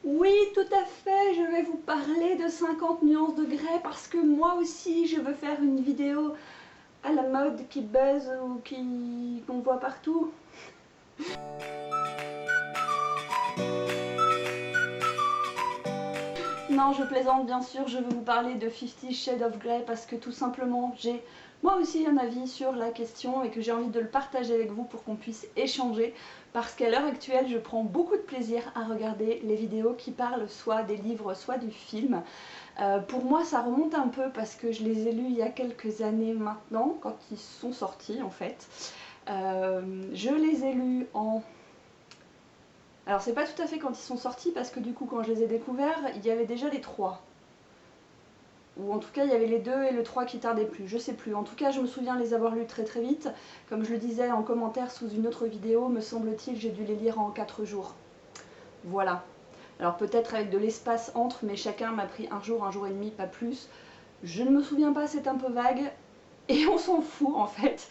Oui, tout à fait, je vais vous parler de 50 nuances de Grey parce que moi aussi je veux faire une vidéo à la mode qui buzz ou qu'on voit partout. Non, je plaisante bien sûr, je veux vous parler de 50 Shades of Grey parce que tout simplement j'ai moi aussi un avis sur la question et que j'ai envie de le partager avec vous pour qu'on puisse échanger parce qu'à l'heure actuelle je prends beaucoup de plaisir à regarder les vidéos qui parlent soit des livres soit du film. Pour moi ça remonte un peu parce que je les ai lus il y a quelques années maintenant quand ils sont sortis en fait. Je les ai lus en... Alors c'est pas tout à fait quand ils sont sortis parce que du coup quand je les ai découverts il y avait déjà les trois. Ou en tout cas il y avait les 2 et le 3 qui tardaient plus, je sais plus. En tout cas je me souviens les avoir lus très très vite. Comme je le disais en commentaire sous une autre vidéo, me semble-t-il j'ai dû les lire en 4 jours. Voilà. Alors peut-être avec de l'espace entre, mais chacun m'a pris un jour et demi, pas plus. Je ne me souviens pas, c'est un peu vague. Et on s'en fout en fait.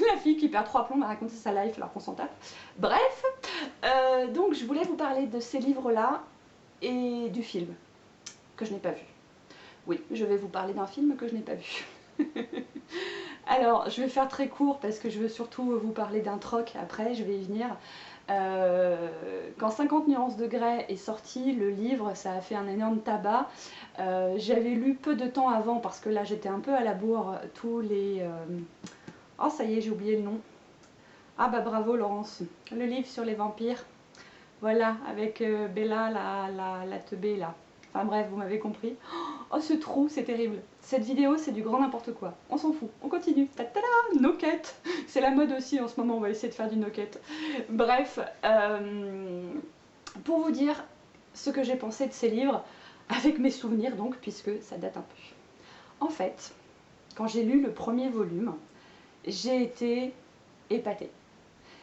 La fille qui perd 3 plombs m'a raconté sa life alors qu'on s'en tape. Bref, donc je voulais vous parler de ces livres-là et du film que je n'ai pas vu. Oui, je vais vous parler d'un film que je n'ai pas vu. Alors, je vais faire très court parce que je veux surtout vous parler d'un troc après, je vais y venir. Quand 50 nuances de Grey est sorti, le livre, ça a fait un énorme tabac. J'avais lu peu de temps avant parce que là j'étais un peu à la bourre tous les... Oh ça y est, j'ai oublié le nom. Ah bah bravo Laurence, le livre sur les vampires. Voilà, avec Bella, la teubée là. Enfin bref, vous m'avez compris. Oh ce trou, c'est terrible. Cette vidéo, c'est du grand n'importe quoi. On s'en fout, on continue. Ta-ta-da, no cut. C'est la mode aussi en ce moment, on va essayer de faire du no cut. Bref, pour vous dire ce que j'ai pensé de ces livres, avec mes souvenirs donc, puisque ça date un peu. En fait, quand j'ai lu le premier volume, j'ai été épatée.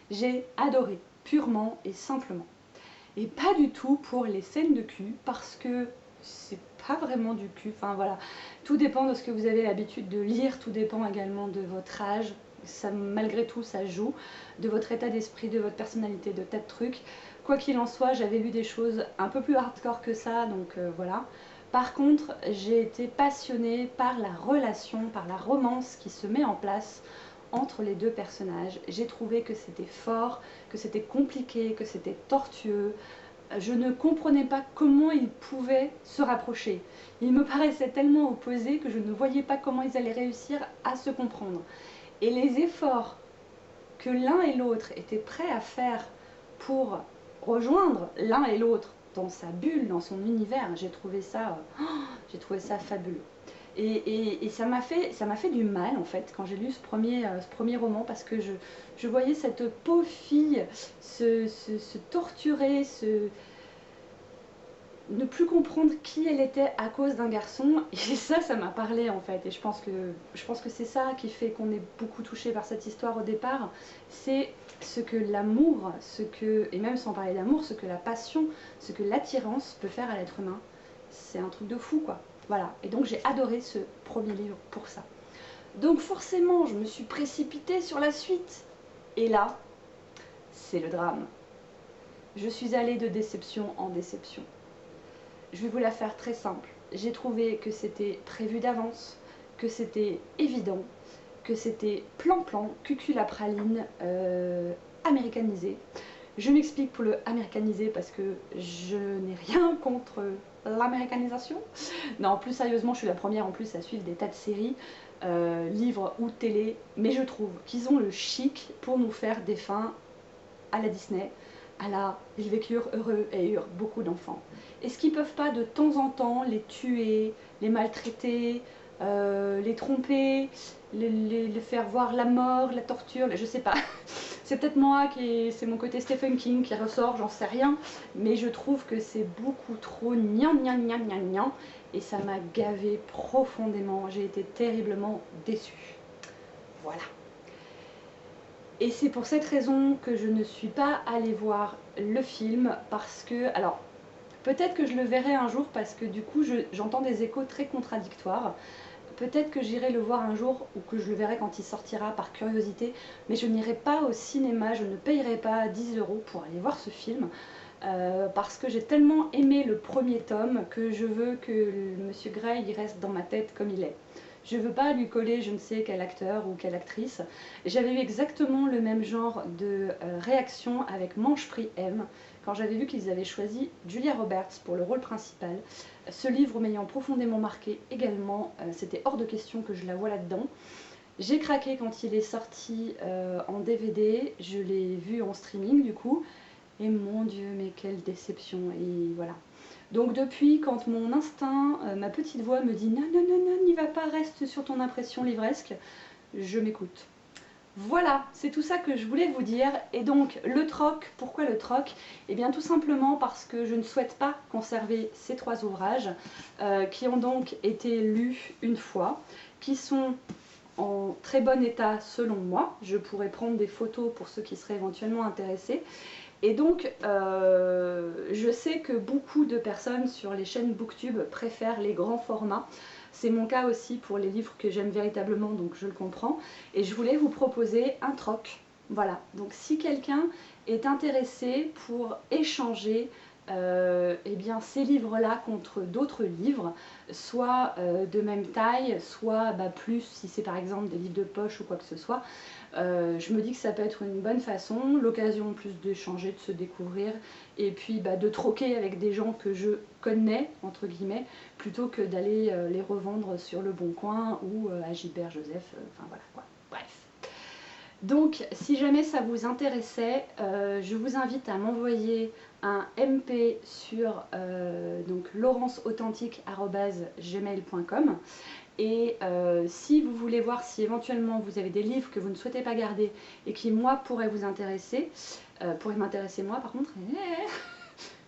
J'ai adoré, purement et simplement. Et pas du tout pour les scènes de cul, parce que c'est pas vraiment du cul. Enfin voilà, tout dépend de ce que vous avez l'habitude de lire, tout dépend également de votre âge. Ça, malgré tout, ça joue, de votre état d'esprit, de votre personnalité, de tas de trucs. Quoi qu'il en soit, j'avais lu des choses un peu plus hardcore que ça, donc voilà. Par contre, j'ai été passionnée par la relation, par la romance qui se met en place entre les deux personnages. J'ai trouvé que c'était fort, que c'était compliqué, que c'était tortueux. Je ne comprenais pas comment ils pouvaient se rapprocher. Ils me paraissaient tellement opposés que je ne voyais pas comment ils allaient réussir à se comprendre. Et les efforts que l'un et l'autre étaient prêts à faire pour rejoindre l'un et l'autre dans sa bulle, dans son univers, j'ai trouvé ça fabuleux. Et ça m'a fait du mal en fait quand j'ai lu ce premier roman parce que je voyais cette pauvre fille se torturer, ne plus comprendre qui elle était à cause d'un garçon, et ça m'a parlé en fait, et je pense que c'est ça qui fait qu'on est beaucoup touché par cette histoire au départ, c'est ce que l'amour, et même sans parler d'amour, ce que la passion, ce que l'attirance peut faire à l'être humain, c'est un truc de fou quoi. Voilà, et donc j'ai adoré ce premier livre pour ça. Donc forcément, je me suis précipitée sur la suite, et là, c'est le drame. Je suis allée de déception en déception. Je vais vous la faire très simple. J'ai trouvé que c'était prévu d'avance, que c'était évident, que c'était plan-plan, cucul-à-praline, américanisé. Je m'explique pour le américanisé parce que je n'ai rien contre l'américanisation. Non, plus sérieusement, je suis la première en plus à suivre des tas de séries, livres ou télé, mais je trouve qu'ils ont le chic pour nous faire des fins à la Disney, à la « ils vécurent heureux et eurent beaucoup d'enfants ». Est-ce qu'ils peuvent pas de temps en temps les tuer, les maltraiter, les tromper, les faire voir la mort, la torture, je sais pas. C'est peut-être moi c'est mon côté Stephen King qui ressort, j'en sais rien, mais je trouve que c'est beaucoup trop gnan gnan gnan gnan gnan, et ça m'a gavé profondément, j'ai été terriblement déçue. Voilà. Et c'est pour cette raison que je ne suis pas allée voir le film, parce que, alors, peut-être que je le verrai un jour, parce que du coup, j'entends des échos très contradictoires. Peut-être que j'irai le voir un jour, ou que je le verrai quand il sortira par curiosité, mais je n'irai pas au cinéma, je ne payerai pas 10 € pour aller voir ce film, parce que j'ai tellement aimé le premier tome que je veux que Monsieur Gray il reste dans ma tête comme il est. Je ne veux pas lui coller je ne sais quel acteur ou quelle actrice. J'avais eu exactement le même genre de réaction avec Manche Prix M, quand j'avais vu qu'ils avaient choisi Julia Roberts pour le rôle principal. Ce livre m'ayant profondément marqué également, c'était hors de question que je la voie là-dedans. J'ai craqué quand il est sorti en DVD, je l'ai vu en streaming du coup, et mon Dieu, mais quelle déception, et voilà. Donc depuis, quand mon instinct, ma petite voix me dit « Non, non, non, non, n'y va pas, reste sur ton impression livresque », je m'écoute. Voilà, c'est tout ça que je voulais vous dire. Et donc, le troc, pourquoi le troc? Eh bien tout simplement parce que je ne souhaite pas conserver ces 3 ouvrages, qui ont donc été lus une fois, qui sont en très bon état selon moi. Je pourrais prendre des photos pour ceux qui seraient éventuellement intéressés. Et donc, je sais que beaucoup de personnes sur les chaînes Booktube préfèrent les grands formats. C'est mon cas aussi pour les livres que j'aime véritablement, donc je le comprends. Et je voulais vous proposer un troc. Voilà, donc si quelqu'un est intéressé pour échanger eh bien, ces livres-là contre d'autres livres, soit de même taille, soit plus si c'est par exemple des livres de poche ou quoi que ce soit, je me dis que ça peut être une bonne façon, l'occasion en plus d'échanger, de se découvrir, et puis de troquer avec des gens que je connais, entre guillemets, plutôt que d'aller les revendre sur Le Bon Coin ou à Gilbert Joseph, enfin voilà quoi, bref. Donc si jamais ça vous intéressait, je vous invite à m'envoyer un MP sur laurenceauthentique@gmail.com. Et si vous voulez voir si éventuellement vous avez des livres que vous ne souhaitez pas garder et qui moi pourraient vous intéresser, pourraient m'intéresser moi par contre,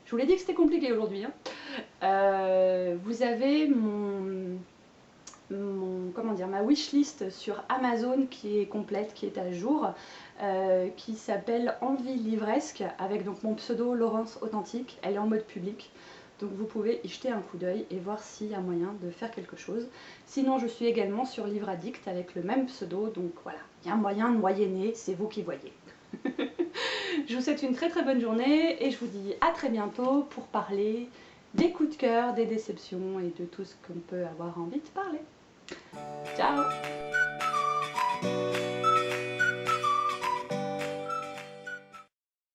je vous l'ai dit que c'était compliqué aujourd'hui, hein. Vous avez ma wishlist sur Amazon qui est complète, qui est à jour, qui s'appelle Envie livresque, avec donc mon pseudo Laurence Authentique. Elle est en mode public, donc vous pouvez y jeter un coup d'œil et voir s'il y a moyen de faire quelque chose. Sinon je suis également sur Livre Addict avec le même pseudo, donc voilà, il y a un moyen de moyenner, c'est vous qui voyez. Je vous souhaite une très très bonne journée et je vous dis à très bientôt pour parler des coups de cœur, des déceptions et de tout ce qu'on peut avoir envie de parler. Ciao!